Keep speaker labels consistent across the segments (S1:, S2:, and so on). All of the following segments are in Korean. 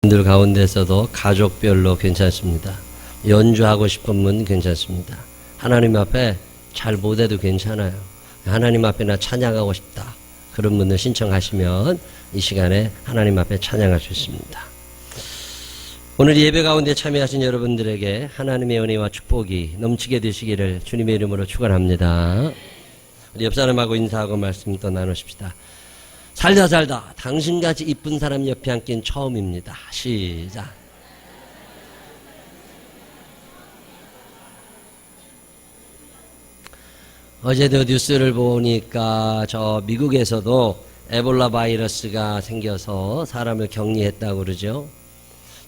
S1: 분들 가운데서도 가족별로 괜찮습니다. 연주하고 싶은 분 괜찮습니다. 하나님 앞에 잘 못해도 괜찮아요. 하나님 앞에 나 찬양하고 싶다. 그런 분들 신청하시면 이 시간에 하나님 앞에 찬양할 수 있습니다. 오늘 예배 가운데 참여하신 여러분들에게 하나님의 은혜와 축복이 넘치게 되시기를 주님의 이름으로 축원합니다. 우리 옆 사람하고 인사하고 말씀 또 나누십시다. 살다 당신같이 이쁜 사람 옆에 앉긴 처음입니다. 시작. 어제도 뉴스를 보니까 저 미국에서도 에볼라 바이러스가 생겨서 사람을 격리했다고 그러죠.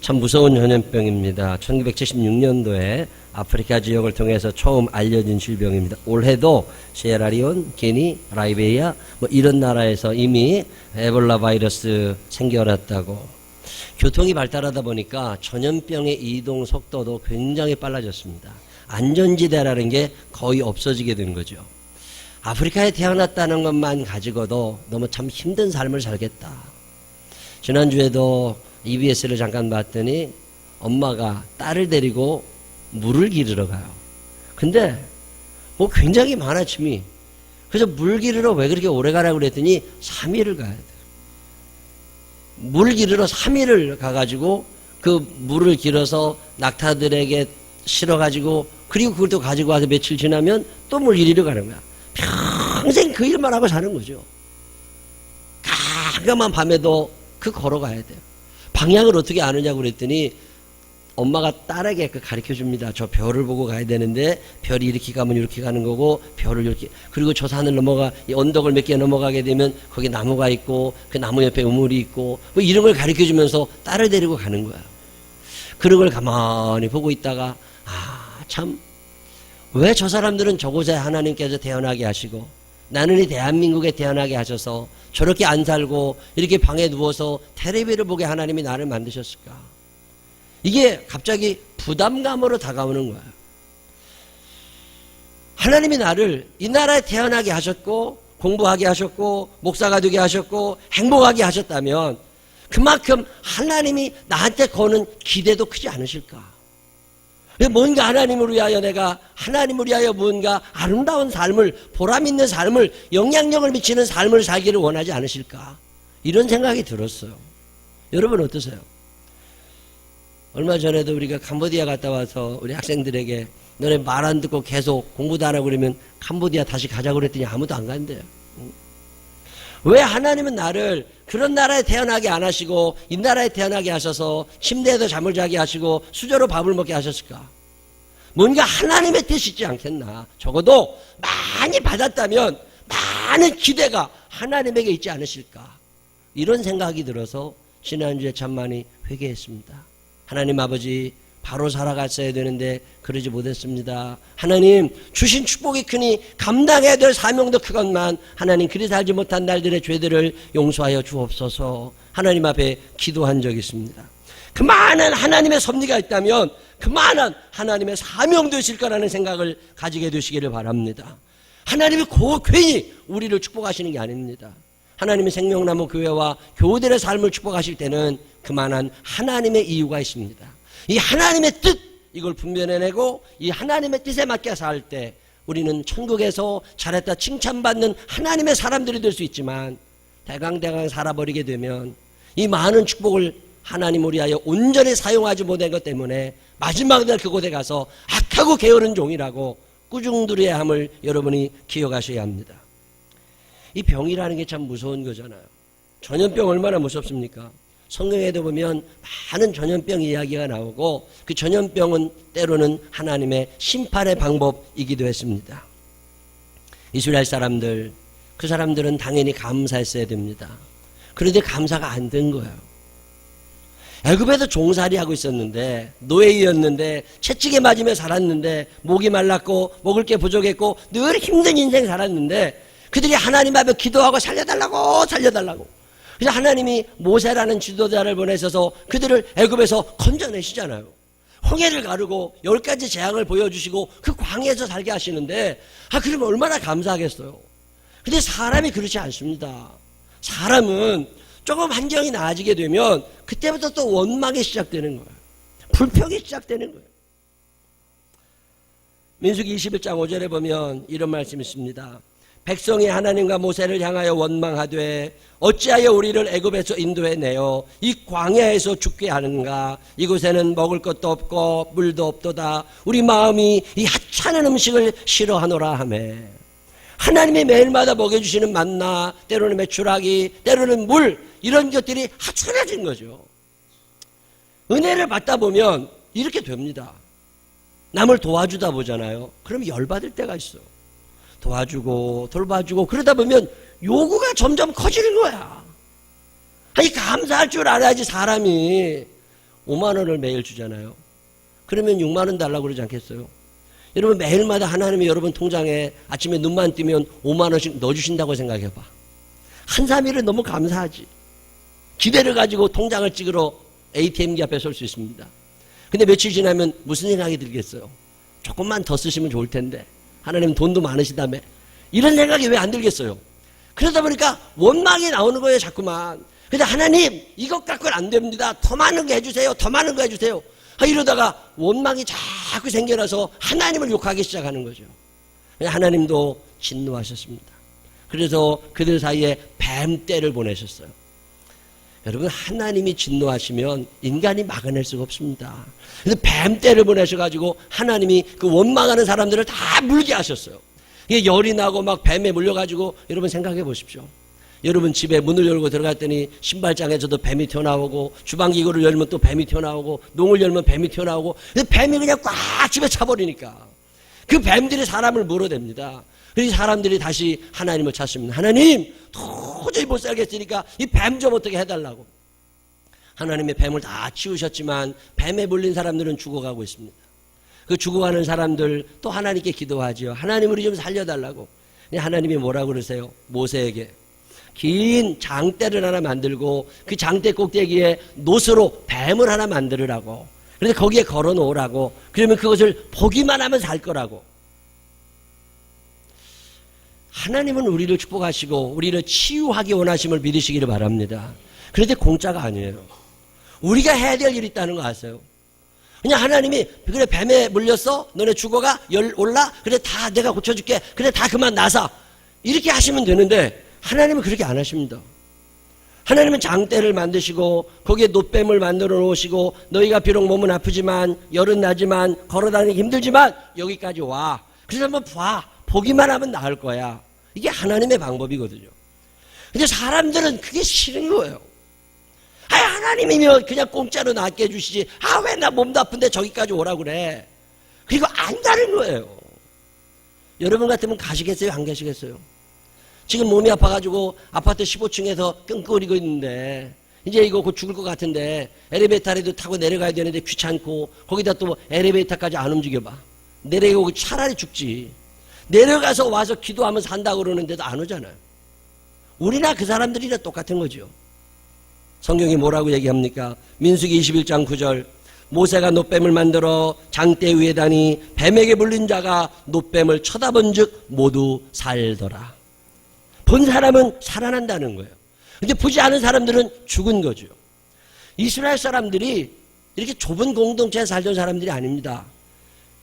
S1: 참 무서운 전염병입니다. 1976년도에 아프리카 지역을 통해서 처음 알려진 질병입니다. 올해도 시에라리온, 기니, 라이베리아 이런 나라에서 이미 에볼라 바이러스 생겨났다고. 교통이 발달하다 보니까 전염병의 이동 속도도 굉장히 빨라졌습니다. 안전지대라는 게 거의 없어지게 된 거죠. 아프리카에 태어났다는 것만 가지고도 너무 참 힘든 삶을 살겠다. 지난주에도 EBS를 잠깐 봤더니 엄마가 딸을 데리고 물을 기르러 가요. 근데 굉장히 많아 짐이. 그래서 물 기르러 왜 그렇게 오래 가라고 그랬더니 3일을 가야 돼요. 물 기르러 3일을 가가지고 그 물을 길어서 낙타들에게 실어가지고 그리고 그걸 또 가지고 와서 며칠 지나면 또 물 기르러 가는 거야. 평생 그 일만 하고 사는 거죠. 깜깜한 밤에도 걸어가야 돼요. 방향을 어떻게 아느냐고 그랬더니 엄마가 딸에게 가르쳐 줍니다. 저 별을 보고 가야 되는데 별이 이렇게 가면 이렇게 가는 거고 별을 이렇게, 그리고 저 산을 넘어가 이 언덕을 몇 개 넘어가게 되면 거기 나무가 있고 그 나무 옆에 우물이 있고 이런 걸 가르쳐 주면서 딸을 데리고 가는 거야. 그런 걸 가만히 보고 있다가 참 왜 저 사람들은 저곳에 하나님께서 태어나게 하시고 나는 이 대한민국에 태어나게 하셔서 저렇게 안 살고 이렇게 방에 누워서 텔레비를 보게 하나님이 나를 만드셨을까? 이게 갑자기 부담감으로 다가오는 거예요. 하나님이 나를 이 나라에 태어나게 하셨고 공부하게 하셨고 목사가 되게 하셨고 행복하게 하셨다면 그만큼 하나님이 나한테 거는 기대도 크지 않으실까? 뭔가 하나님을 위하여 내가 하나님을 위하여 뭔가 아름다운 삶을, 보람 있는 삶을, 영향력을 미치는 삶을 살기를 원하지 않으실까? 이런 생각이 들었어요. 여러분 어떠세요? 얼마 전에도 우리가 캄보디아 갔다 와서 우리 학생들에게 너네 말 안 듣고 계속 공부도 안 하고 그러면 캄보디아 다시 가자고 그랬더니 아무도 안 간대요. 왜 하나님은 나를 그런 나라에 태어나게 안 하시고 이 나라에 태어나게 하셔서 침대에도 잠을 자게 하시고 수저로 밥을 먹게 하셨을까? 뭔가 하나님의 뜻이지 않겠나? 적어도 많이 받았다면 많은 기대가 하나님에게 있지 않으실까? 이런 생각이 들어서 지난주에 참 많이 회개했습니다. 하나님 아버지, 바로 살아갔어야 되는데 그러지 못했습니다. 하나님 주신 축복이 크니 감당해야 될 사명도 크건만 하나님 그리 살지 못한 날들의 죄들을 용서하여 주옵소서. 하나님 앞에 기도한 적이 있습니다. 그 많은 하나님의 섭리가 있다면 그 많은 하나님의 사명도 있을 거라는 생각을 가지게 되시기를 바랍니다. 하나님이 괜히 우리를 축복하시는 게 아닙니다. 하나님의 생명나무 교회와 교우들의 삶을 축복하실 때는 그만한 하나님의 이유가 있습니다. 이 하나님의 뜻, 이걸 분별해내고 이 하나님의 뜻에 맞게 살 때 우리는 천국에서 잘했다 칭찬받는 하나님의 사람들이 될 수 있지만 대강대강 살아버리게 되면 이 많은 축복을 하나님을 위하여 온전히 사용하지 못한 것 때문에 마지막 날 그곳에 가서 악하고 게으른 종이라고 꾸중들여야 함을 여러분이 기억하셔야 합니다. 이 병이라는 게 참 무서운 거잖아요. 전염병 얼마나 무섭습니까? 성경에도 보면 많은 전염병 이야기가 나오고 그 전염병은 때로는 하나님의 심판의 방법이기도 했습니다. 이스라엘 사람들, 그 사람들은 당연히 감사했어야 됩니다. 그런데 감사가 안 된 거예요. 애굽에서 종살이하고 있었는데 노예였는데 채찍에 맞으며 살았는데 목이 말랐고 먹을 게 부족했고 늘 힘든 인생 살았는데 그들이 하나님 앞에 기도하고 살려달라고 그래서 하나님이 모세라는 지도자를 보내셔서 그들을 애굽에서 건져내시잖아요. 홍해를 가르고 10가지 재앙을 보여주시고 그 광야에서 살게 하시는데 그러면 얼마나 감사하겠어요. 근데 사람이 그렇지 않습니다. 사람은 조금 환경이 나아지게 되면 그때부터 또 원망이 시작되는 거예요. 불평이 시작되는 거예요. 민수기 21장 5절에 보면 이런 말씀이 있습니다. 백성이 하나님과 모세를 향하여 원망하되 어찌하여 우리를 애굽에서 인도해내어 이 광야에서 죽게 하는가. 이곳에는 먹을 것도 없고 물도 없도다. 우리 마음이 이 하찮은 음식을 싫어하노라 하매. 하나님이 매일마다 먹여주시는 만나, 때로는 메추라기, 때로는 물, 이런 것들이 하찮아진 거죠. 은혜를 받다 보면 이렇게 됩니다. 남을 도와주다 보잖아요. 그럼 열받을 때가 있어. 도와주고 돌봐주고 그러다 보면 요구가 점점 커지는 거야. 아니 감사할 줄 알아야지. 사람이 5만 원을 매일 주잖아요. 그러면 6만 원 달라고 그러지 않겠어요? 여러분 매일마다 하나님이 여러분 통장에 아침에 눈만 뜨면 5만 원씩 넣어주신다고 생각해봐. 한 3일은 너무 감사하지. 기대를 가지고 통장을 찍으러 ATM기 앞에 설 수 있습니다. 근데 며칠 지나면 무슨 생각이 들겠어요? 조금만 더 쓰시면 좋을 텐데. 하나님 돈도 많으시다며. 이런 생각이 왜 안 들겠어요? 그러다 보니까 원망이 나오는 거예요, 자꾸만. 근데 하나님, 이것 갖고는 안 됩니다. 더 많은 거 해주세요. 더 많은 거 해주세요. 이러다가 원망이 자꾸 생겨나서 하나님을 욕하기 시작하는 거죠. 하나님도 진노하셨습니다. 그래서 그들 사이에 뱀떼를 보내셨어요. 여러분, 하나님이 진노하시면 인간이 막아낼 수가 없습니다. 그래서 뱀떼를 보내셔가지고 하나님이 그 원망하는 사람들을 다 물게 하셨어요. 이게 열이 나고 막 뱀에 물려가지고 여러분 생각해 보십시오. 여러분 집에 문을 열고 들어갔더니 신발장에서도 뱀이 튀어나오고 주방기구를 열면 또 뱀이 튀어나오고 농을 열면 뱀이 튀어나오고 뱀이 그냥 꽉 집에 차버리니까 그 뱀들이 사람을 물어댑니다. 그래서 사람들이 다시 하나님을 찾습니다. 하나님 도저히 못 살겠으니까 이 뱀 좀 어떻게 해달라고. 하나님의 뱀을 다 치우셨지만 뱀에 물린 사람들은 죽어가고 있습니다. 그 죽어가는 사람들 또 하나님께 기도하지요. 하나님 우리 좀 살려달라고. 하나님이 뭐라고 그러세요? 모세에게 긴 장대를 하나 만들고 그 장대 꼭대기에 놋으로 뱀을 하나 만들으라고. 그래서 거기에 걸어 놓으라고. 그러면 그것을 보기만 하면 살 거라고. 하나님은 우리를 축복하시고 우리를 치유하기 원하심을 믿으시기를 바랍니다. 그런데 공짜가 아니에요. 우리가 해야 될 일이 있다는 거 아세요? 그냥 하나님이 그래 뱀에 물렸어? 너네 죽어가? 열 올라? 그래 다 내가 고쳐줄게. 그래 다 그만 나사. 이렇게 하시면 되는데 하나님은 그렇게 안 하십니다. 하나님은 장대를 만드시고 거기에 놋뱀을 만들어 놓으시고 너희가 비록 몸은 아프지만 열은 나지만 걸어다니기 힘들지만 여기까지 와. 그래서 한번 봐. 보기만 하면 나을 거야. 이게 하나님의 방법이거든요. 근데 사람들은 그게 싫은 거예요. 하나님이면 그냥 공짜로 낫게 해주시지. 왜 나 몸도 아픈데 저기까지 오라고 그래. 그리고 안 가는 거예요. 여러분 같으면 가시겠어요? 안 가시겠어요? 지금 몸이 아파가지고 아파트 15층에서 끙끙거리고 있는데 이제 이거 곧 죽을 것 같은데 엘리베이터라도 타고 내려가야 되는데 귀찮고 거기다 또 엘리베이터까지 안 움직여봐. 내려가고 차라리 죽지. 내려가서 와서 기도하면 산다고 그러는데도 안 오잖아요. 우리나 그 사람들이나 똑같은 거죠. 성경이 뭐라고 얘기합니까? 민수기 21장 9절 모세가 놋뱀을 만들어 장대 위에 다니 뱀에게 물린 자가 놋뱀을 쳐다본 즉 모두 살더라. 본 사람은 살아난다는 거예요. 근데 보지 않은 사람들은 죽은 거죠. 이스라엘 사람들이 이렇게 좁은 공동체에 살던 사람들이 아닙니다.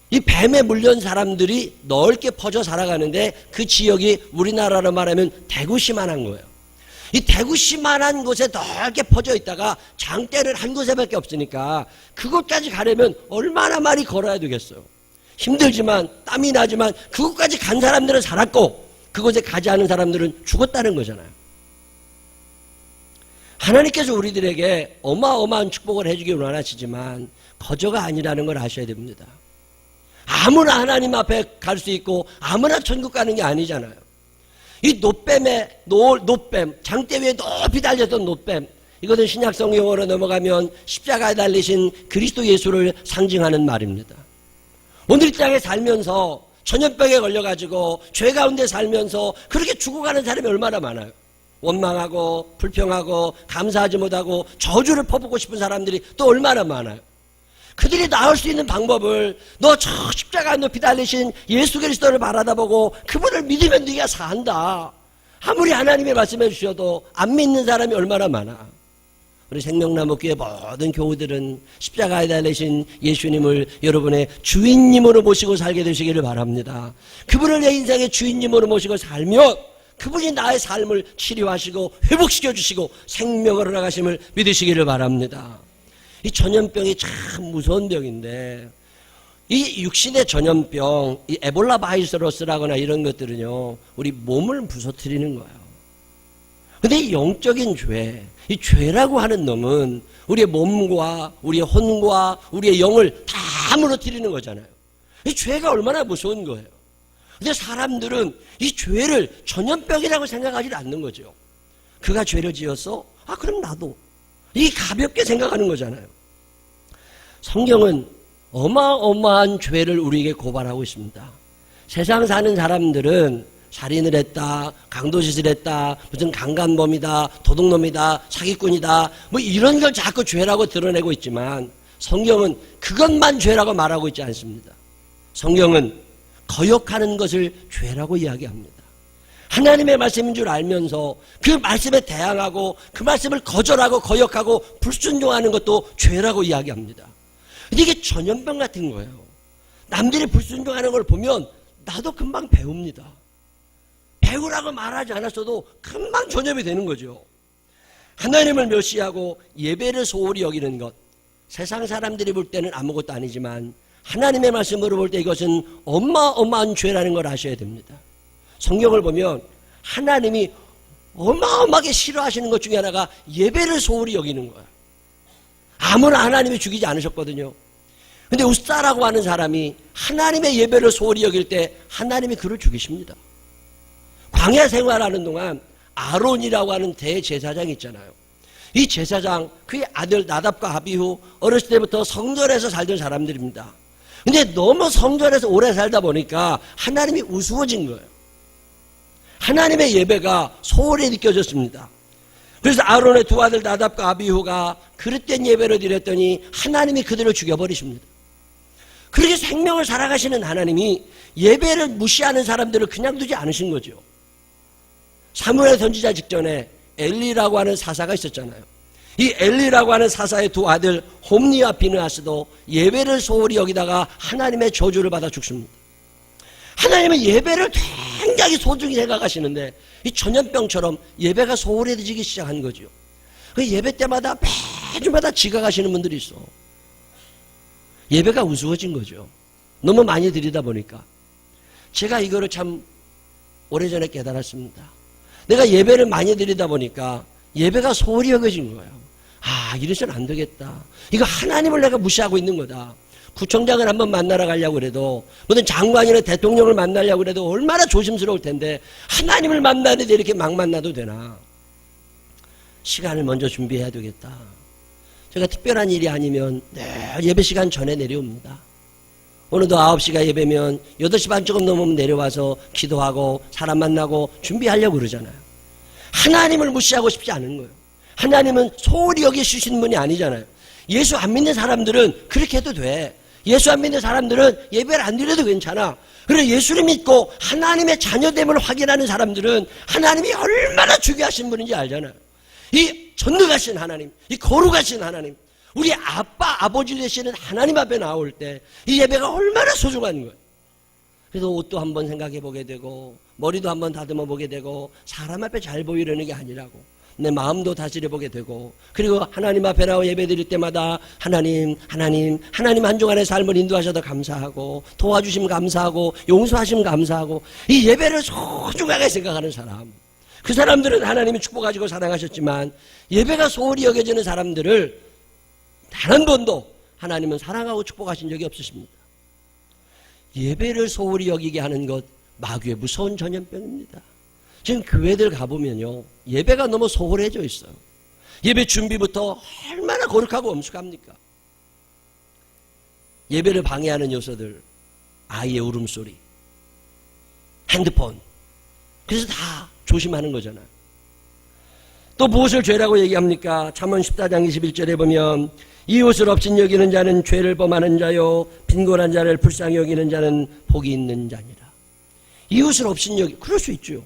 S1: 이 뱀에 물린 사람들이 넓게 퍼져 살아가는데 그 지역이 우리나라로 말하면 대구시만한 거예요. 이 대구시만한 곳에 넓게 퍼져 있다가 장대는 한 곳에밖에 없으니까 그곳까지 가려면 얼마나 많이 걸어야 되겠어요. 힘들지만 땀이 나지만 그곳까지 간 사람들은 살았고 그곳에 가지 않은 사람들은 죽었다는 거잖아요. 하나님께서 우리들에게 어마어마한 축복을 해주길 원하시지만 거저가 아니라는 걸 아셔야 됩니다. 아무나 하나님 앞에 갈 수 있고 아무나 천국 가는 게 아니잖아요. 이 놋뱀에 놋뱀 장대 위에 높이 달렸던 놋뱀 이것은 신약성 용어로 넘어가면 십자가에 달리신 그리스도 예수를 상징하는 말입니다. 오늘 이 땅에 살면서 전염병에 걸려가지고 죄 가운데 살면서 그렇게 죽어가는 사람이 얼마나 많아요. 원망하고 불평하고 감사하지 못하고 저주를 퍼붓고 싶은 사람들이 또 얼마나 많아요. 그들이 나을 수 있는 방법을 너 저 십자가 높이 달리신 예수 그리스도를 바라다보고 그분을 믿으면 네가 산다. 아무리 하나님의 말씀해 주셔도 안 믿는 사람이 얼마나 많아. 우리 생명나무교회 모든 교우들은 십자가에 달리신 예수님을 여러분의 주인님으로 모시고 살게 되시기를 바랍니다. 그분을 내 인생의 주인님으로 모시고 살면 그분이 나의 삶을 치료하시고 회복시켜 주시고 생명을 허락하심을 믿으시기를 바랍니다. 이 전염병이 참 무서운 병인데, 이 육신의 전염병, 이 에볼라 바이러스라거나 이런 것들은요, 우리 몸을 부서뜨리는 거예요. 근데 이 영적인 죄, 이 죄라고 하는 놈은 우리의 몸과 우리의 혼과 우리의 영을 다 무너뜨리는 거잖아요. 이 죄가 얼마나 무서운 거예요. 근데 사람들은 이 죄를 전염병이라고 생각하지 않는 거죠. 그가 죄를 지었어? 아, 그럼 나도. 이 가볍게 생각하는 거잖아요. 성경은 어마어마한 죄를 우리에게 고발하고 있습니다. 세상 사는 사람들은 살인을 했다, 강도짓을 했다, 무슨 강간범이다, 도둑놈이다, 사기꾼이다, 뭐 이런 걸 자꾸 죄라고 드러내고 있지만 성경은 그것만 죄라고 말하고 있지 않습니다. 성경은 거역하는 것을 죄라고 이야기합니다. 하나님의 말씀인 줄 알면서 그 말씀에 대항하고 그 말씀을 거절하고 거역하고 불순종하는 것도 죄라고 이야기합니다. 근데 이게 전염병 같은 거예요. 남들이 불순종하는 걸 보면 나도 금방 배웁니다. 배우라고 말하지 않았어도 금방 전염이 되는 거죠. 하나님을 멸시하고 예배를 소홀히 여기는 것, 세상 사람들이 볼 때는 아무것도 아니지만 하나님의 말씀으로 볼 때 이것은 어마어마한 죄라는 걸 아셔야 됩니다. 성경을 보면 하나님이 어마어마하게 싫어하시는 것 중에 하나가 예배를 소홀히 여기는 거예요. 아무나 하나님이 죽이지 않으셨거든요. 근데 우사라고 하는 사람이 하나님의 예배를 소홀히 여길 때 하나님이 그를 죽이십니다. 광야 생활하는 동안 아론이라고 하는 대제사장이 있잖아요. 이 제사장, 그의 아들 나답과 아비후, 어렸을 때부터 성전에서 살던 사람들입니다. 근데 너무 성전에서 오래 살다 보니까 하나님이 우스워진 거예요. 하나님의 예배가 소홀히 느껴졌습니다. 그래서 아론의 두 아들 나답과 아비후가 그릇된 예배를 드렸더니 하나님이 그들을 죽여버리십니다. 그렇게 생명을 살아가시는 하나님이 예배를 무시하는 사람들을 그냥 두지 않으신 거죠. 사무엘 선지자 직전에 엘리라고 하는 사사가 있었잖아요. 이 엘리라고 하는 사사의 두 아들 홈니와 비느하스도 예배를 소홀히 여기다가 하나님의 저주를 받아 죽습니다. 하나님은 예배를 굉장히 소중히 생각하시는데 이 전염병처럼 예배가 소홀해지기 시작한 거죠. 그 예배 때마다 매주마다 지각하시는 분들이 있어. 예배가 우스워진 거죠. 너무 많이 드리다 보니까. 제가 이거를 참 오래전에 깨달았습니다. 내가 예배를 많이 드리다 보니까 예배가 소홀히 여겨진 거예요. 아, 이래서는 안 되겠다. 이거 하나님을 내가 무시하고 있는 거다. 구청장을 한번 만나러 가려고 그래도, 무슨 장관이나 대통령을 만나려고 그래도 얼마나 조심스러울 텐데 하나님을 만나는데 이렇게 막 만나도 되나. 시간을 먼저 준비해야 되겠다. 제가 특별한 일이 아니면 예배 시간 전에 내려옵니다. 오늘도 9시가 예배면 8시 반 조금 넘으면 내려와서 기도하고 사람 만나고 준비하려고 그러잖아요. 하나님을 무시하고 싶지 않은 거예요. 하나님은 소홀히 여기시는 분이 아니잖아요. 예수 안 믿는 사람들은 그렇게 해도 돼. 예수 안 믿는 사람들은 예배를 안 드려도 괜찮아. 그런데 예수를 믿고 하나님의 자녀됨을 확인하는 사람들은 하나님이 얼마나 중요하신 분인지 알잖아요. 이 전능하신 하나님, 이 거룩하신 하나님, 우리 아빠, 아버지 되시는 하나님 앞에 나올 때 이 예배가 얼마나 소중한 거예요. 그래서 옷도 한번 생각해 보게 되고 머리도 한번 다듬어 보게 되고 사람 앞에 잘 보이려는 게 아니라고 내 마음도 다스려 보게 되고, 그리고 하나님 앞에 나와 예배 드릴 때마다 하나님 한 주간의 삶을 인도하셔서 감사하고 도와주심 감사하고 용서하심 감사하고 이 예배를 소중하게 생각하는 사람, 그 사람들은 하나님이 축복하시고 사랑하셨지만 예배가 소홀히 여겨지는 사람들을 단 한 번도 하나님은 사랑하고 축복하신 적이 없으십니다. 예배를 소홀히 여기게 하는 것, 마귀의 무서운 전염병입니다. 지금 교회들 가보면요, 예배가 너무 소홀해져 있어요. 예배 준비부터 얼마나 거룩하고 엄숙합니까? 예배를 방해하는 요소들, 아이의 울음소리, 핸드폰, 그래서 다 조심하는 거잖아요. 또 무엇을 죄라고 얘기합니까? 잠언 14장 21절에 보면 이웃을 업신 여기는 자는 죄를 범하는 자요, 빈곤한 자를 불쌍히 여기는 자는 복이 있는 자니라. 이웃을 업신 여기, 그럴 수 있죠.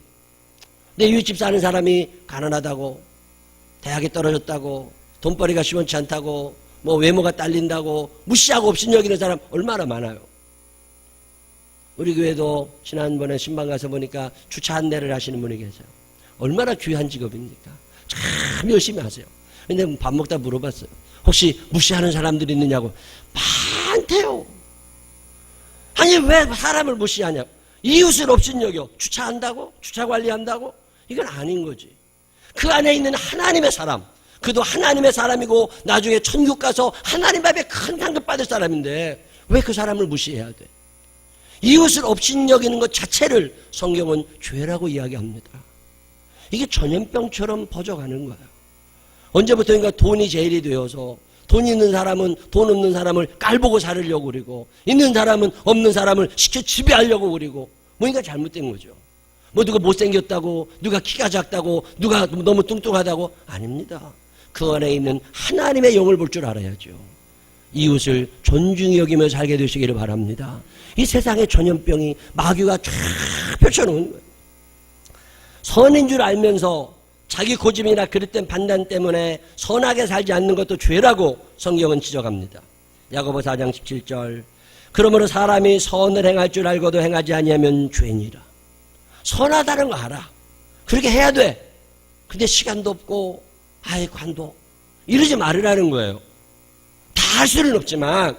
S1: 내 이웃집 사는 사람이 가난하다고, 대학에 떨어졌다고, 돈벌이가 시원치 않다고, 뭐 외모가 딸린다고 무시하고 없인 여기는 사람 얼마나 많아요. 우리 교회도 지난번에 신방 가서 보니까 주차 안내를 하시는 분이 계세요. 얼마나 귀한 직업입니까? 참 열심히 하세요. 근데 밥 먹다 물어봤어요. 혹시 무시하는 사람들이 있느냐고. 많대요. 아니 왜 사람을 무시하냐고. 이웃을 없인 여겨. 주차한다고? 주차 관리한다고? 이건 아닌 거지. 그 안에 있는 하나님의 사람, 그도 하나님의 사람이고 나중에 천국 가서 하나님 앞에 큰 상급 받을 사람인데 왜 그 사람을 무시해야 돼? 이웃을 없인 여기는 것 자체를 성경은 죄라고 이야기합니다. 이게 전염병처럼 퍼져가는 거예요. 언제부터인가 돈이 제일이 되어서 돈 있는 사람은 돈 없는 사람을 깔보고 살으려고 그러고 있는 사람은 없는 사람을 시켜 지배하려고 그러고 뭔가 잘못된 거죠. 뭐 누가 못생겼다고, 누가 키가 작다고, 누가 너무 뚱뚱하다고 아닙니다. 그 안에 있는 하나님의 영을 볼 줄 알아야죠. 이웃을 존중히 여기며 살게 되시기를 바랍니다. 이 세상의 전염병이 마귀가 쫙 펼쳐놓은 거예요. 선인 줄 알면서 자기 고집이나 그릇된 판단 때문에 선하게 살지 않는 것도 죄라고 성경은 지적합니다. 야고보 4장 17절 그러므로 사람이 선을 행할 줄 알고도 행하지 아니하면 죄니라. 선하다는 거 알아. 그렇게 해야 돼. 근데 시간도 없고 관도 이러지 말으라는 거예요. 다 할 수는 없지만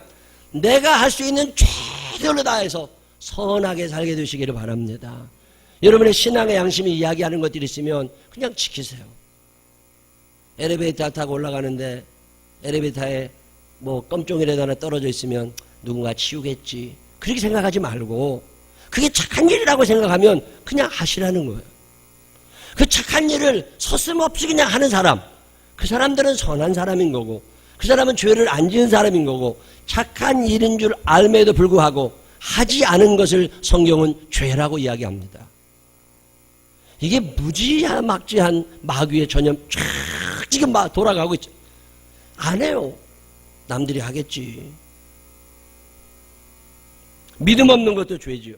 S1: 내가 할 수 있는 최선을 다해서 선하게 살게 되시기를 바랍니다. 여러분의 신앙의 양심이 이야기하는 것들이 있으면 그냥 지키세요. 엘리베이터 타고 올라가는데 엘리베이터에 뭐 껌종이라도 하나 떨어져 있으면 누군가 치우겠지. 그렇게 생각하지 말고 그게 착한 일이라고 생각하면 그냥 하시라는 거예요. 그 착한 일을 서슴없이 그냥 하는 사람, 그 사람들은 선한 사람인 거고 그 사람은 죄를 안 지은 사람인 거고 착한 일인 줄 알매도 불구하고 하지 않은 것을 성경은 죄라고 이야기합니다. 이게 무지막지한 마귀의 전염 쫙 지금 막 돌아가고 있죠. 안 해요. 남들이 하겠지. 믿음 없는 것도 죄지요.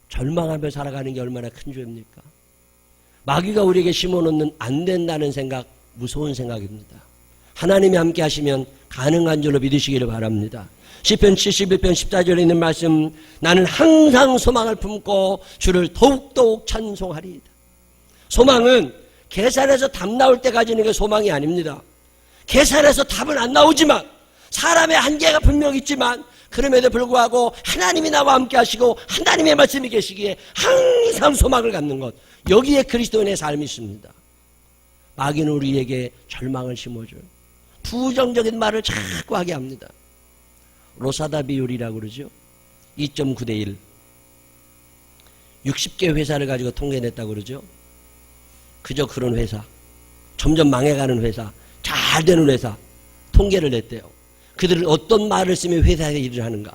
S1: 절망하며 살아가는 게 얼마나 큰 죄입니까? 마귀가 우리에게 심어놓는 안 된다는 생각, 무서운 생각입니다. 하나님이 함께 하시면 가능한 줄로 믿으시기를 바랍니다. 시편 71편 14절에 있는 말씀 나는 항상 소망을 품고 주를 더욱더욱 찬송하리이다. 소망은 계산해서 답 나올 때까지는 게 소망이 아닙니다. 계산해서 답은 안 나오지만 사람의 한계가 분명히 있지만 그럼에도 불구하고 하나님이 나와 함께 하시고 하나님의 말씀이 계시기에 항상 소망을 갖는 것, 여기에 그리스도인의 삶이 있습니다. 마귀는 우리에게 절망을 심어줘요. 부정적인 말을 자꾸 하게 합니다. 로사다 비율이라고 그러죠. 2.9 대 1. 60개 회사를 가지고 통계냈다고 그러죠. 그저 그런 회사, 점점 망해가는 회사, 잘 되는 회사 통계를 냈대요. 그들은 어떤 말을 쓰면 회사에 일을 하는가.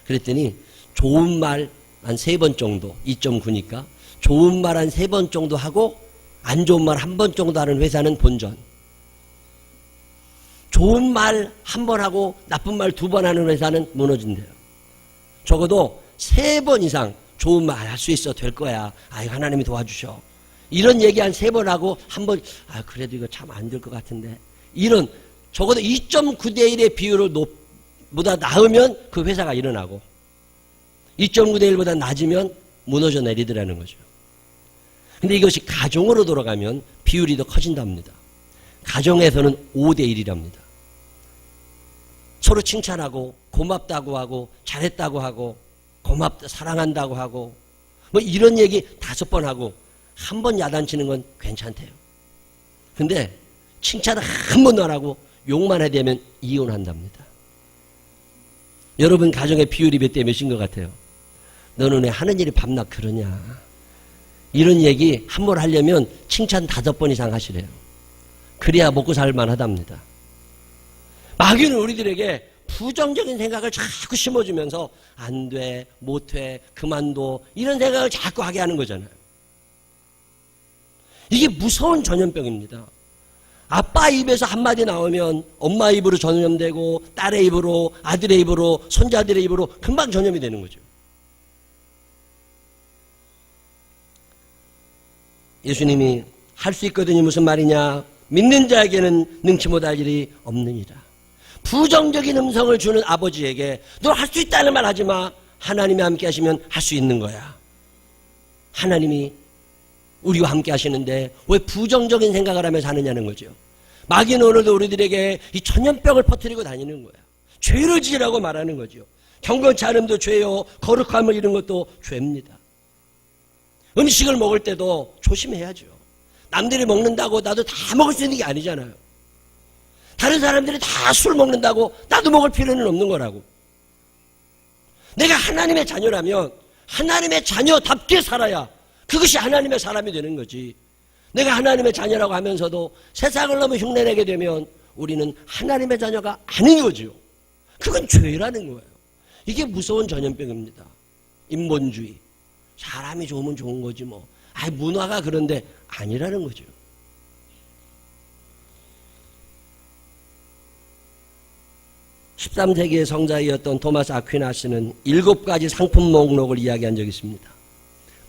S1: 그랬더니 좋은 말 한 3번 정도, 2.9니까 좋은 말 한 3번 정도 하고 안 좋은 말 1번 정도 하는 회사는 본전. 좋은 말 1번 하고 나쁜 말 2번 하는 회사는 무너진대요. 적어도 3번 이상 좋은 말 할 수 있어, 될 거야. 하나님이 도와주셔. 이런 얘기 한 3번 하고 1번 그래도 이거 참 안 될 것 같은데. 이런 적어도 2.9 대 1의 비율을 보다 나으면 그 회사가 일어나고 2.9 대 1보다 낮으면 무너져 내리더라는 거죠. 근데 이것이 가정으로 돌아가면 비율이 더 커진답니다. 가정에서는 5 대 1이랍니다. 서로 칭찬하고 고맙다고 하고 잘했다고 하고 고맙다 사랑한다고 하고 뭐 이런 얘기 5번 하고 1번 야단치는 건 괜찮대요. 근데 칭찬을 한 번도 안 하고 욕만 해대면 이혼한답니다. 여러분 가정의 비율이 몇 대 몇인 것 같아요? 너는 왜 하는 일이 밤낮 그러냐. 이런 얘기 한 번 하려면 칭찬 5번 이상 하시래요. 그래야 먹고 살만 하답니다. 마귀는 우리들에게 부정적인 생각을 자꾸 심어주면서 안 돼, 못해, 그만둬 이런 생각을 자꾸 하게 하는 거잖아요. 이게 무서운 전염병입니다. 아빠 입에서 한마디 나오면 엄마 입으로 전염되고 딸의 입으로 아들의 입으로 손자들의 입으로 금방 전염이 되는 거죠. 예수님이 할 수 있거든요. 무슨 말이냐? 믿는 자에게는 능치 못할 일이 없느니라. 부정적인 음성을 주는 아버지에게 너 할 수 있다는 말 하지 마. 하나님이 함께 하시면 할 수 있는 거야. 하나님이 우리와 함께 하시는데 왜 부정적인 생각을 하며 사느냐는 거죠. 마귀는 오늘도 우리들에게 이 전염병을 퍼뜨리고 다니는 거야. 죄를 지으라고 말하는 거죠. 경건치 않음도 죄요, 거룩함을 잃은 것도 죄입니다. 음식을 먹을 때도 조심해야죠. 남들이 먹는다고 나도 다 먹을 수 있는 게 아니잖아요. 다른 사람들이 다 술 먹는다고 나도 먹을 필요는 없는 거라고. 내가 하나님의 자녀라면 하나님의 자녀답게 살아야 그것이 하나님의 사람이 되는 거지. 내가 하나님의 자녀라고 하면서도 세상을 너무 흉내내게 되면 우리는 하나님의 자녀가 아닌 거죠. 그건 죄라는 거예요. 이게 무서운 전염병입니다. 인본주의. 사람이 좋으면 좋은 거지 뭐. 문화가 그런데 아니라는 거죠. (13세기의) 성자이었던 토마스 아퀴나스는 7가지 상품 목록을 이야기한 적이 있습니다.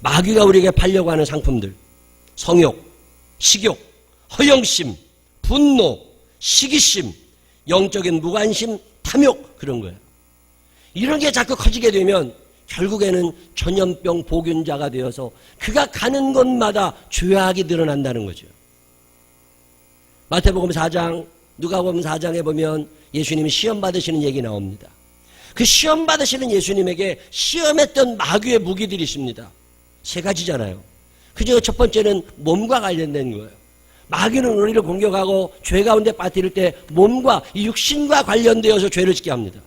S1: 마귀가 우리에게 팔려고 하는 상품들, 성욕, 식욕, 허영심, 분노, 시기심, 영적인 무관심, 탐욕, 그런 거예요. 이런 게 자꾸 커지게 되면 결국에는 전염병 보균자가 되어서 그가 가는 곳마다 죄악이 늘어난다는 거죠. 마태복음 4장, 누가복음 4장에 보면 예수님이 시험 받으시는 얘기 나옵니다. 그 시험 받으시는 예수님에게 시험했던 마귀의 무기들이 있습니다. 3가지잖아요. 그중에 첫 번째는 몸과 관련된 거예요. 마귀는 우리를 공격하고 죄 가운데 빠뜨릴 때 몸과 이 육신과 관련되어서 죄를 짓게 합니다.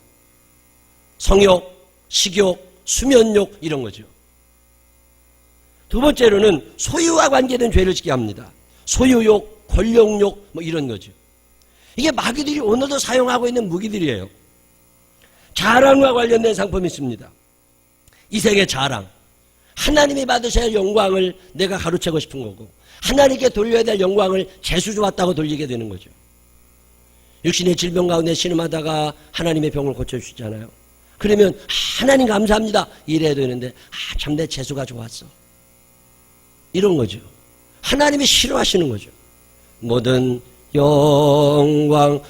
S1: 성욕, 식욕, 수면욕 이런 거죠. 두 번째로는 소유와 관계된 죄를 짓게 합니다. 소유욕, 권력욕 뭐 이런 거죠. 이게 마귀들이 오늘도 사용하고 있는 무기들이에요. 자랑과 관련된 상품이 있습니다. 이 세계 자랑. 하나님이 받으셔야 할 영광을 내가 가로채고 싶은 거고 하나님께 돌려야 될 영광을 재수 좋았다고 돌리게 되는 거죠. 육신의 질병 가운데 신음하다가 하나님의 병을 고쳐주시잖아요. 그러면 하나님 감사합니다 이래야 되는데 참 내 재수가 좋았어 이런 거죠. 하나님이 싫어하시는 거죠. 모든 영광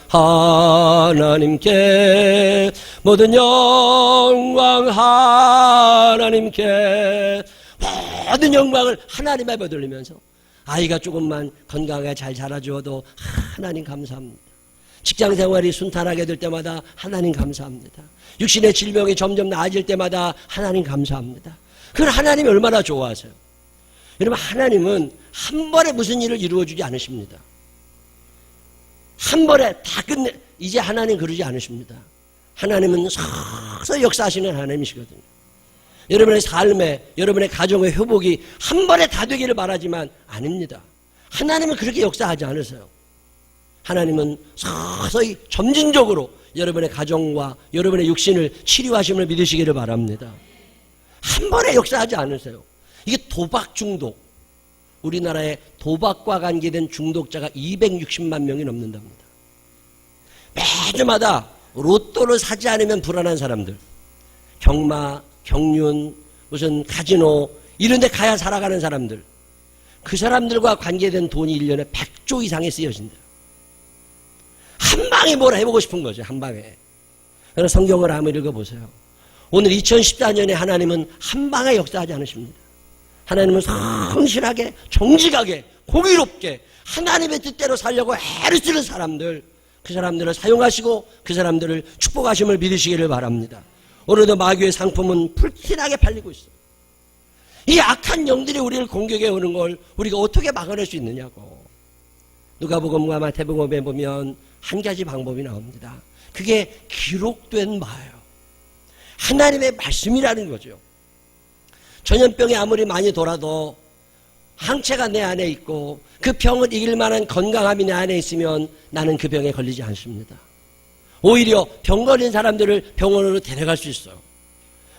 S1: 하나님께, 모든 영광 하나님께, 모든 영광을 하나님 앞에 돌리면서 아이가 조금만 건강하게 잘 자라주어도 하나님 감사합니다. 직장생활이 순탄하게 될 때마다 하나님 감사합니다. 육신의 질병이 점점 나아질 때마다 하나님 감사합니다. 그걸 하나님이 얼마나 좋아하세요. 여러분, 하나님은 한 번에 무슨 일을 이루어주지 않으십니다. 한 번에 다 끝내, 이제 하나님 그러지 않으십니다. 하나님은 서서히 역사하시는 하나님이시거든요. 여러분의 삶에, 여러분의 가정의 회복이 한 번에 다 되기를 바라지만 아닙니다. 하나님은 그렇게 역사하지 않으세요. 하나님은 서서히 점진적으로 여러분의 가정과 여러분의 육신을 치료하심을 믿으시기를 바랍니다. 한 번에 역사하지 않으세요. 이게 도박 중독. 우리나라에 도박과 관계된 중독자가 260만 명이 넘는답니다. 매주마다 로또를 사지 않으면 불안한 사람들, 경마, 경륜, 무슨 카지노 이런 데 가야 살아가는 사람들, 그 사람들과 관계된 돈이 1년에 100조 이상이 쓰여진대요. 한 방에 뭘 해보고 싶은 거죠. 한 방에. 그래서 성경을 한번 읽어보세요. 오늘 2014년에 하나님은 한 방에 역사하지 않으십니다. 하나님은 성실하게, 정직하게, 공의롭게 하나님의 뜻대로 살려고 애를 쓰는 사람들, 그 사람들을 사용하시고 그 사람들을 축복하심을 믿으시기를 바랍니다. 오늘도 마귀의 상품은 불티나게 팔리고 있어요. 이 악한 영들이 우리를 공격해 오는 걸 우리가 어떻게 막아낼 수 있느냐고. 누가복음과 마태복음에 보면 한 가지 방법이 나옵니다. 그게 기록된 바예요. 하나님의 말씀이라는 거죠. 전염병이 아무리 많이 돌아도 항체가 내 안에 있고 그 병을 이길 만한 건강함이 내 안에 있으면 나는 그 병에 걸리지 않습니다. 오히려 병 걸린 사람들을 병원으로 데려갈 수 있어요.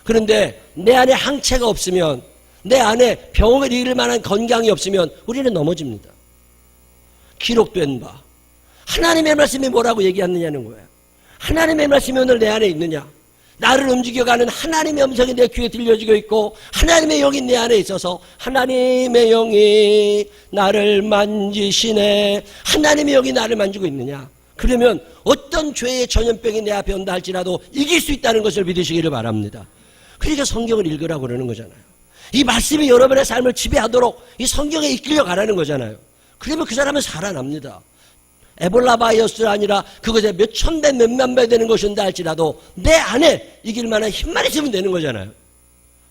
S1: 그런데 내 안에 항체가 없으면, 내 안에 병을 이길 만한 건강이 없으면 우리는 넘어집니다. 기록된 바. 하나님의 말씀이 뭐라고 얘기하느냐는 거예요. 하나님의 말씀이 오늘 내 안에 있느냐? 나를 움직여가는 하나님의 음성이 내 귀에 들려지고 있고 하나님의 영이 내 안에 있어서 하나님의 영이 나를 만지시네, 하나님의 영이 나를 만지고 있느냐, 그러면 어떤 죄의 전염병이 내 앞에 온다 할지라도 이길 수 있다는 것을 믿으시기를 바랍니다. 그러니까 성경을 읽으라고 그러는 거잖아요. 이 말씀이 여러분의 삶을 지배하도록 이 성경에 이끌려 가라는 거잖아요. 그러면 그 사람은 살아납니다. 에볼라 바이러스가 아니라 그것에 몇천 배 몇만 배 되는 것인다 할지라도 내 안에 이길 만한 힘만 있으면 되는 거잖아요.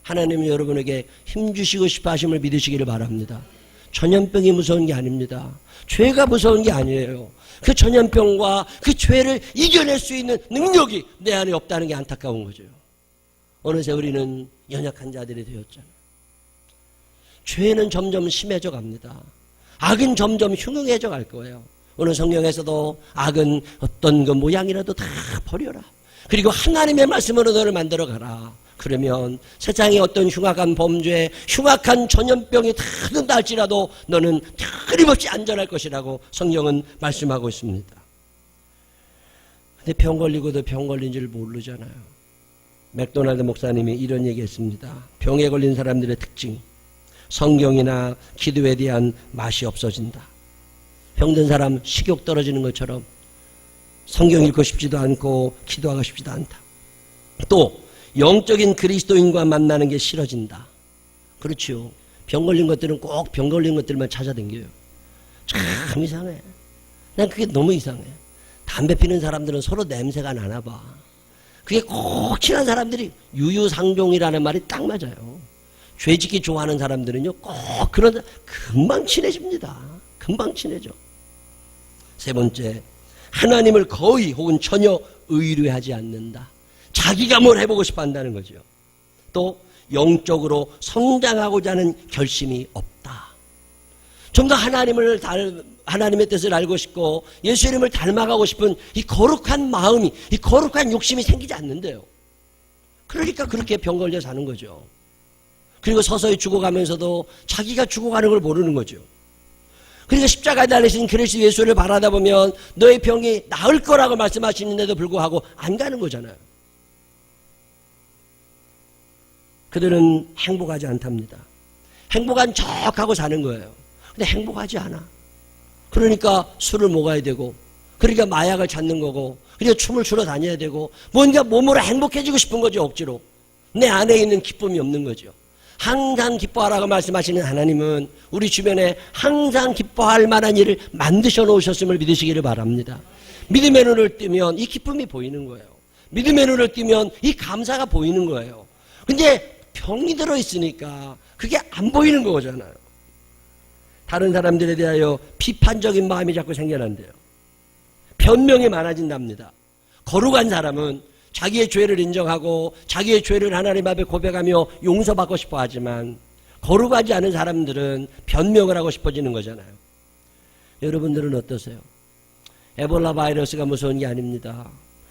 S1: 하나님은 여러분에게 힘 주시고 싶어 하심을 믿으시기를 바랍니다. 전염병이 무서운 게 아닙니다. 죄가 무서운 게 아니에요. 그 전염병과 그 죄를 이겨낼 수 있는 능력이 내 안에 없다는 게 안타까운 거죠. 어느새 우리는 연약한 자들이 되었잖아요. 죄는 점점 심해져 갑니다. 악은 점점 흉흉해져 갈 거예요. 오늘 성경에서도 악은 어떤 그 모양이라도 다 버려라. 그리고 하나님의 말씀으로 너를 만들어 가라. 그러면 세상에 어떤 흉악한 범죄, 흉악한 전염병이 다 든다 할지라도 너는 끊임없이 안전할 것이라고 성경은 말씀하고 있습니다. 근데 병 걸리고도 병 걸린 줄 모르잖아요. 맥도날드 목사님이 이런 얘기했습니다. 병에 걸린 사람들의 특징, 성경이나 기도에 대한 맛이 없어진다. 병든 사람 식욕 떨어지는 것처럼 성경 읽고 싶지도 않고 기도하고 싶지도 않다. 또 영적인 그리스도인과 만나는 게 싫어진다. 그렇죠. 병 걸린 것들은 꼭 병 걸린 것들만 찾아다녀요. 참 이상해. 난 그게 너무 이상해. 담배 피는 사람들은 서로 냄새가 나나 봐. 그게 꼭 친한 사람들이 유유상종이라는 말이 딱 맞아요. 죄짓기 좋아하는 사람들은요 꼭 그런 금방 친해집니다. 금방 친해져. 세 번째, 하나님을 거의 혹은 전혀 의뢰하지 않는다. 자기가 뭘 해보고 싶어 한다는 거죠. 또 영적으로 성장하고자 하는 결심이 없다. 좀 더 하나님의 뜻을 알고 싶고 예수 이름을 닮아가고 싶은 이 거룩한 마음이, 이 거룩한 욕심이 생기지 않는데요. 그러니까 그렇게 병 걸려 사는 거죠. 그리고 서서히 죽어가면서도 자기가 죽어가는 걸 모르는 거죠. 그러니까 십자가에 달리신 그리스도 예수를 바라다 보면 너의 병이 나을 거라고 말씀하시는데도 불구하고 안 가는 거잖아요. 그들은 행복하지 않답니다. 행복한 척하고 사는 거예요. 근데 행복하지 않아. 그러니까 술을 먹어야 되고, 그러니까 마약을 찾는 거고, 그러니까 춤을 추러 다녀야 되고, 뭔가 몸으로 행복해지고 싶은 거죠, 억지로. 내 안에 있는 기쁨이 없는 거죠. 항상 기뻐하라고 말씀하시는 하나님은 우리 주변에 항상 기뻐할 만한 일을 만드셔 놓으셨음을 믿으시기를 바랍니다. 믿음의 눈을 뜨면 이 기쁨이 보이는 거예요. 믿음의 눈을 뜨면 이 감사가 보이는 거예요. 근데 병이 들어있으니까 그게 안 보이는 거잖아요. 다른 사람들에 대하여 비판적인 마음이 자꾸 생겨난대요. 변명이 많아진답니다. 거룩한 사람은 자기의 죄를 인정하고 자기의 죄를 하나님 앞에 고백하며 용서받고 싶어 하지만 거룩하지 않은 사람들은 변명을 하고 싶어지는 거잖아요. 여러분들은 어떠세요? 에볼라 바이러스가 무서운 게 아닙니다.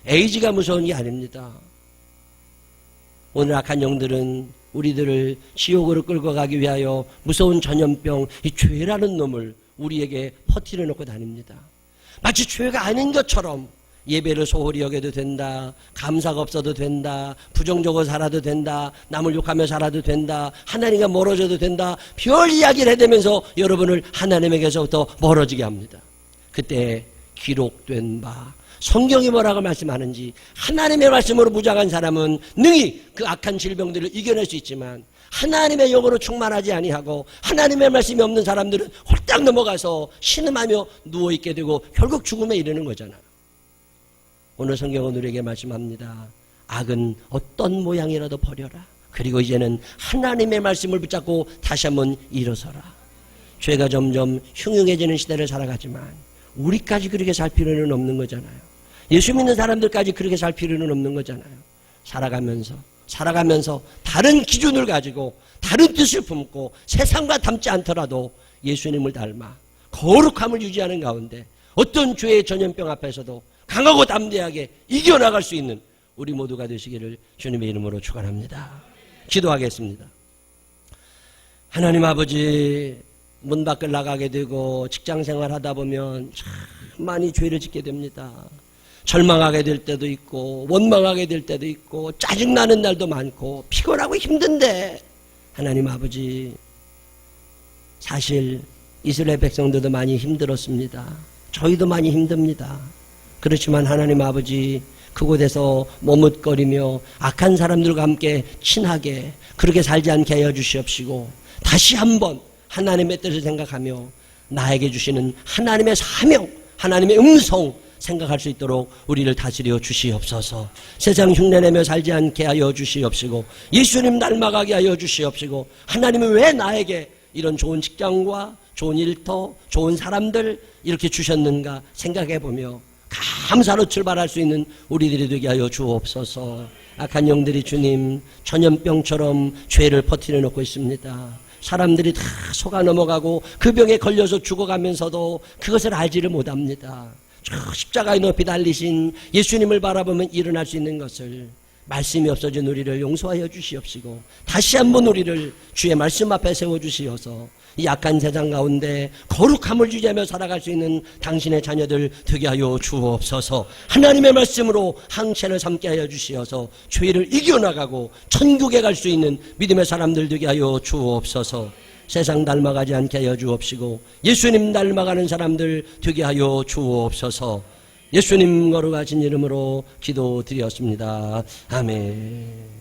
S1: 에이즈가 무서운 게 아닙니다. 오늘 악한 영들은 우리들을 지옥으로 끌고 가기 위하여 무서운 전염병, 이 죄라는 놈을 우리에게 퍼뜨려 놓고 다닙니다. 마치 죄가 아닌 것처럼 예배를 소홀히 여겨도 된다, 감사가 없어도 된다, 부정적으로 살아도 된다, 남을 욕하며 살아도 된다, 하나님과 멀어져도 된다, 별 이야기를 해대면서 여러분을 하나님에게서부터 멀어지게 합니다. 그때 기록된 바, 성경이 뭐라고 말씀하는지, 하나님의 말씀으로 무장한 사람은 능히 그 악한 질병들을 이겨낼 수 있지만 하나님의 영으로 충만하지 아니하고 하나님의 말씀이 없는 사람들은 홀딱 넘어가서 신음하며 누워있게 되고 결국 죽음에 이르는 거잖아요. 오늘 성경은 우리에게 말씀합니다. 악은 어떤 모양이라도 버려라. 그리고 이제는 하나님의 말씀을 붙잡고 다시 한번 일어서라. 죄가 점점 흉흉해지는 시대를 살아가지만 우리까지 그렇게 살 필요는 없는 거잖아요. 예수 믿는 사람들까지 그렇게 살 필요는 없는 거잖아요. 살아가면서 다른 기준을 가지고 다른 뜻을 품고 세상과 닮지 않더라도 예수님을 닮아 거룩함을 유지하는 가운데 어떤 죄의 전염병 앞에서도 강하고 담대하게 이겨나갈 수 있는 우리 모두가 되시기를 주님의 이름으로 축원합니다. 기도하겠습니다. 하나님 아버지, 문 밖을 나가게 되고 직장생활 하다 보면 참 많이 죄를 짓게 됩니다. 절망하게 될 때도 있고 원망하게 될 때도 있고 짜증나는 날도 많고 피곤하고 힘든데 하나님 아버지, 사실 이스라엘 백성들도 많이 힘들었습니다. 저희도 많이 힘듭니다. 그렇지만 하나님 아버지, 그곳에서 머뭇거리며 악한 사람들과 함께 친하게 그렇게 살지 않게 하여 주시옵시고, 다시 한번 하나님의 뜻을 생각하며 나에게 주시는 하나님의 사명, 하나님의 음성 생각할 수 있도록 우리를 다스려 주시옵소서. 세상 흉내내며 살지 않게 하여 주시옵시고, 예수님 닮아가게 하여 주시옵시고, 하나님은 왜 나에게 이런 좋은 직장과 좋은 일터, 좋은 사람들 이렇게 주셨는가 생각해보며 감사로 출발할 수 있는 우리들이 되게 하여 주옵소서. 악한 영들이 주님 전염병처럼 죄를 퍼뜨려 놓고 있습니다. 사람들이 다 속아 넘어가고 그 병에 걸려서 죽어가면서도 그것을 알지를 못합니다. 저 십자가에 높이 달리신 예수님을 바라보면 일어날 수 있는 것을, 말씀이 없어진 우리를 용서하여 주시옵시고, 다시 한번 우리를 주의 말씀 앞에 세워주시어서 이 약한 세상 가운데 거룩함을 유지하며 살아갈 수 있는 당신의 자녀들 되게 하여 주옵소서. 하나님의 말씀으로 항체를 삼게 하여 주시어서 죄를 이겨나가고 천국에 갈 수 있는 믿음의 사람들 되게 하여 주옵소서. 세상 닮아가지 않게 하여 주옵시고 예수님 닮아가는 사람들 되게 하여 주옵소서. 예수님 거룩하신 이름으로 기도드렸습니다. 아멘.